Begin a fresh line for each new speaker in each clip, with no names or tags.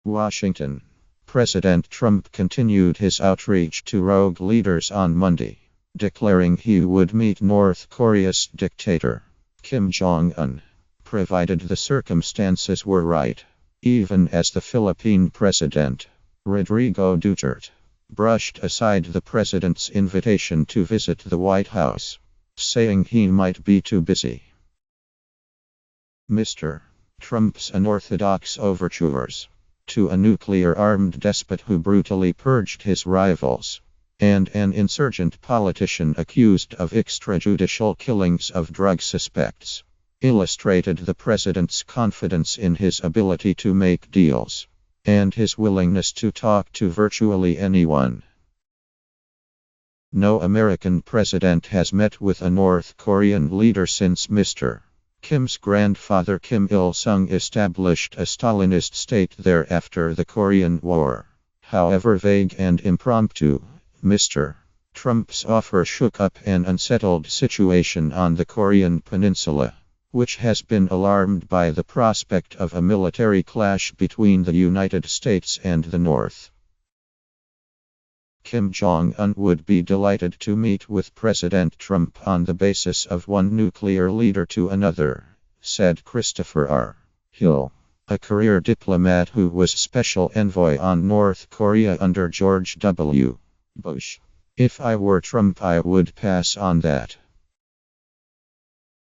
Washington. President Trump continued his outreach to rogue leaders on Monday, declaring he would meet North Korea's dictator, Kim Jong-un, provided the circumstances were right, even as the Philippine president, Rodrigo Duterte, brushed aside the president's invitation to visit the White House, saying he might be too busy. Mr. Trump's unorthodox overtures to a nuclear-armed despot who brutally purged his rivals, and an insurgent politician accused of extrajudicial killings of drug suspects, illustrated the president's confidence in his ability to make deals, and his willingness to talk to virtually anyone. No American president has met with a North Korean leader since Mr. Kim's grandfather Kim Il-sung established a Stalinist state there after the Korean War. However vague and impromptu, Mr. Trump's offer shook up an unsettled situation on the Korean peninsula, which has been alarmed by the prospect of a military clash between the United States and the North. Kim Jong-un would be delighted to meet with President Trump on the basis of one nuclear leader to another, said Christopher R. Hill, a career diplomat who was special envoy on North Korea under George W. Bush. If I were Trump, I would pass on that.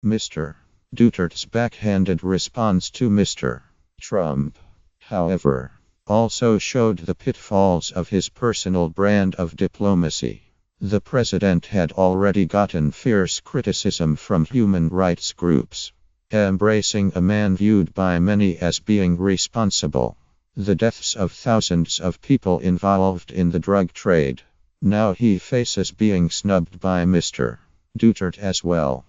Mr. Duterte's backhanded response to Mr. Trump, however, also showed the pitfalls of his personal brand of diplomacy. The president had already gotten fierce criticism from human rights groups, embracing a man viewed by many as being responsible the deaths of thousands of people involved in the drug trade. Now he faces being snubbed by Mr. Duterte as well.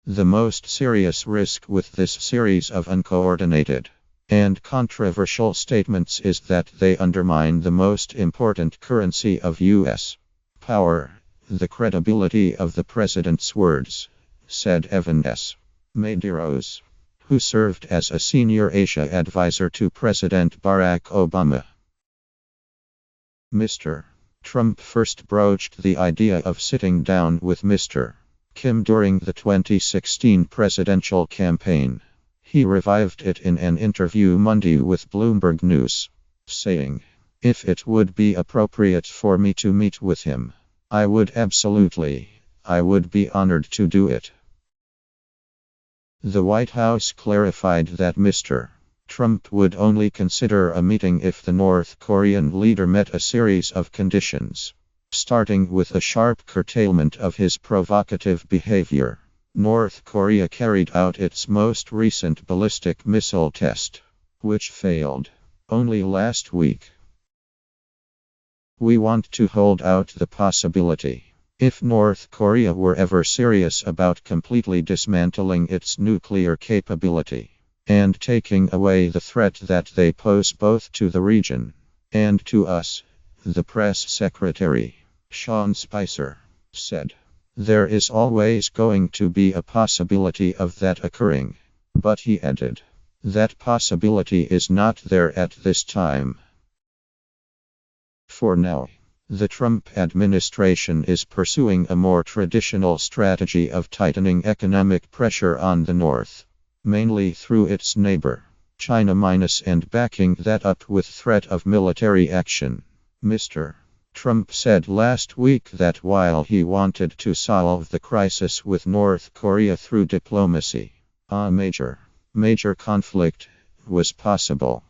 The most serious risk with this series of uncoordinated and controversial statements is that they undermine the most important currency of U.S. power, the credibility of the president's words, said Evan S. Medeiros, who served as a senior Asia advisor to President Barack Obama. Mr. Trump first broached the idea of sitting down with Mr. Kim during the 2016 presidential campaign. He revived it in an interview Monday with Bloomberg News, saying, "If it would be appropriate for me to meet with him, I would absolutely. I would be honored to do it." The White House clarified that Mr. Trump would only consider a meeting if the North Korean leader met a series of conditions, starting with a sharp curtailment of his provocative behavior. North Korea carried out its most recent ballistic missile test, which failed only last week. "We want to hold out the possibility. If North Korea were ever serious about completely dismantling its nuclear capability and taking away the threat that they pose both to the region and to us," the press secretary, Sean Spicer, said, "there is always going to be a possibility of that occurring." But he added, "That possibility is not there at this time." For now, the Trump administration is pursuing a more traditional strategy of tightening economic pressure on the North, mainly through its neighbor, China, and backing that up with threat of military action. Mr. Trump said last week that while he wanted to solve the crisis with North Korea through diplomacy, a major conflict was possible.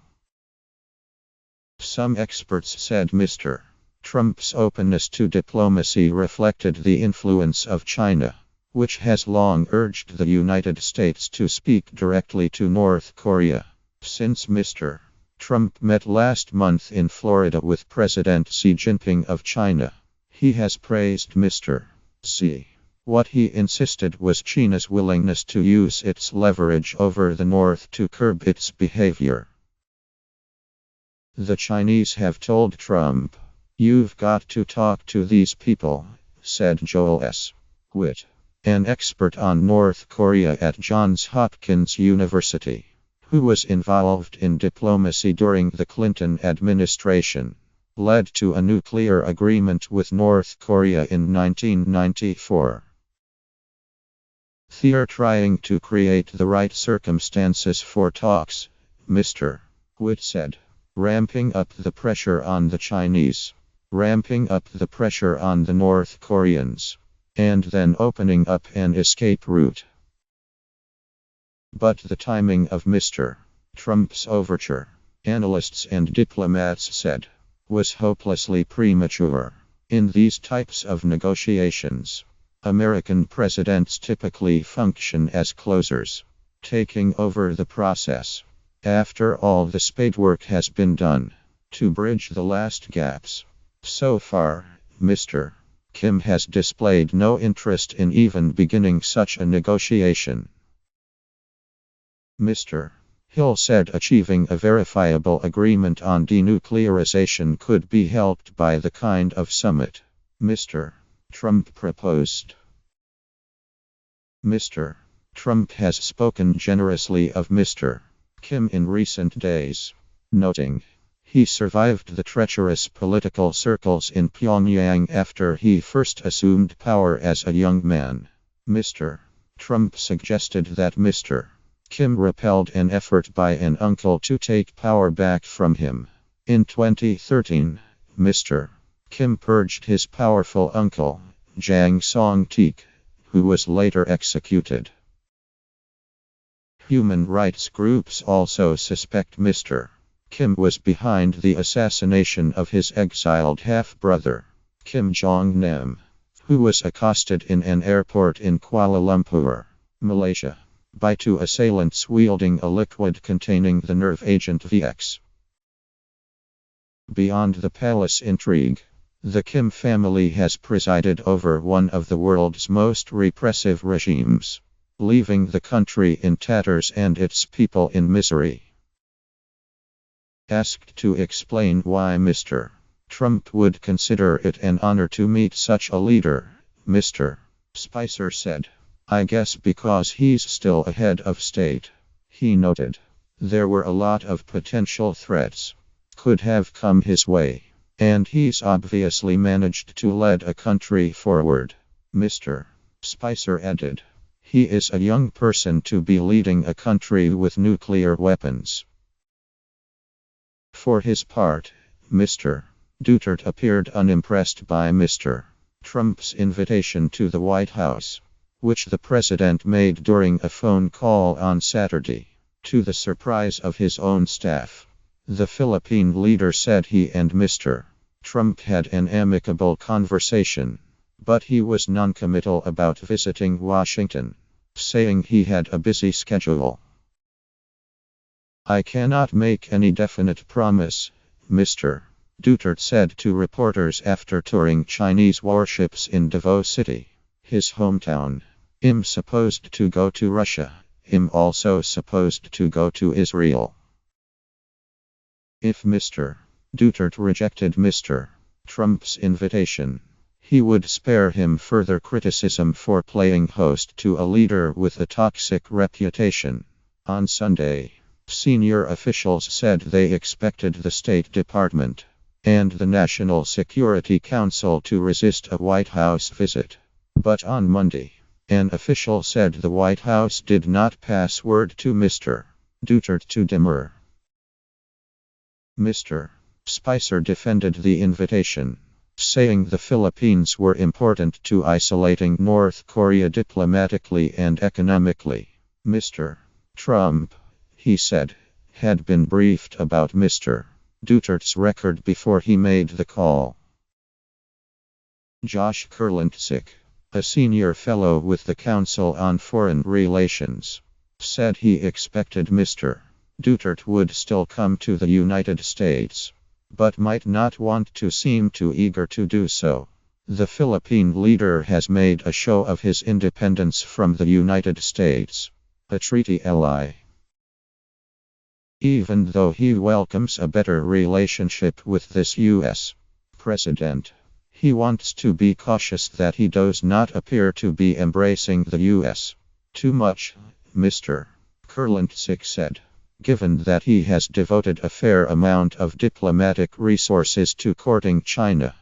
Some experts said Mr. Trump's openness to diplomacy reflected the influence of China, which has long urged the United States to speak directly to North Korea. Since Mr. Trump met last month in Florida with President Xi Jinping of China, he has praised Mr. Xi. What he insisted was China's willingness to use its leverage over the North to curb its behavior. "The Chinese have told Trump, 'You've got to talk to these people,'" said Joel S. Witt, an expert on North Korea at Johns Hopkins University. who was involved in diplomacy during the Clinton administration, led to a nuclear agreement with North Korea in 1994. They're trying to create the right circumstances for talks, Mr. Witt said. Ramping up the pressure on the Chinese, ramping up the pressure on the North Koreans, and then opening up an escape route. But the timing of Mr. Trump's overture, analysts and diplomats said, was hopelessly premature. In these types of negotiations, American presidents typically function as closers, taking over the process after all the spadework has been done to bridge the last gaps. So far, Mr. Kim has displayed no interest in even beginning such a negotiation. Mr. Hill said achieving a verifiable agreement on denuclearization could be helped by the kind of summit Mr. Trump proposed. Mr. Trump has spoken generously of Mr. Kim in recent days, noting he survived the treacherous political circles in Pyongyang after he first assumed power as a young man. Mr. Trump suggested that Mr. Kim repelled an effort by an uncle to take power back from him. In 2013, Mr. Kim purged his powerful uncle, Jang Song-taek, who was later executed. Human rights groups also suspect Mr. Kim was behind the assassination of his exiled half-brother, Kim Jong-nam, who was accosted in an airport in Kuala Lumpur, Malaysia, by two assailants wielding a liquid containing the nerve agent VX. Beyond the palace intrigue, the Kim family has presided over one of the world's most repressive regimes, leaving the country in tatters and its people in misery. Asked to explain why Mr. Trump would consider it an honor to meet such a leader, Mr. Spicer said, "I guess because he's still a head of state." He noted, "There were a lot of potential threats could have come his way, and he's obviously managed to lead a country forward." Mr. Spicer added, "He is a young person to be leading a country with nuclear weapons." For his part, Mr. Duterte appeared unimpressed by Mr. Trump's invitation to the White House, which the president made during a phone call on Saturday, to the surprise of his own staff. The Philippine leader said he and Mr. Trump had an amicable conversation, but he was noncommittal about visiting Washington, saying he had a busy schedule. "I cannot make any definite promise," Mr. Duterte said to reporters after touring Chinese warships in Davao City, his hometown. "I'm supposed to go to Russia. I'm also supposed to go to Israel." If Mr. Duterte rejected Mr. Trump's invitation, he would spare him further criticism for playing host to a leader with a toxic reputation. On Sunday, senior officials said they expected the State Department and the National Security Council to resist a White House visit. But on Monday, an official said the White House did not pass word to Mr. Duterte to demur. Mr. Spicer defended the invitation, saying the Philippines were important to isolating North Korea diplomatically and economically. Mr. Trump, he said, had been briefed about Mr. Duterte's record before he made the call. Josh Kurlantzick, a senior fellow with the Council on Foreign Relations, said he expected Mr. Duterte would still come to the United States, but might not want to seem too eager to do so. The Philippine leader has made a show of his independence from the United States, a treaty ally. Even though he welcomes a better relationship with this U.S. president, he wants to be cautious that he does not appear to be embracing the U.S. too much, Mr. Kurlantzick said. given that he has devoted a fair amount of diplomatic resources to courting China.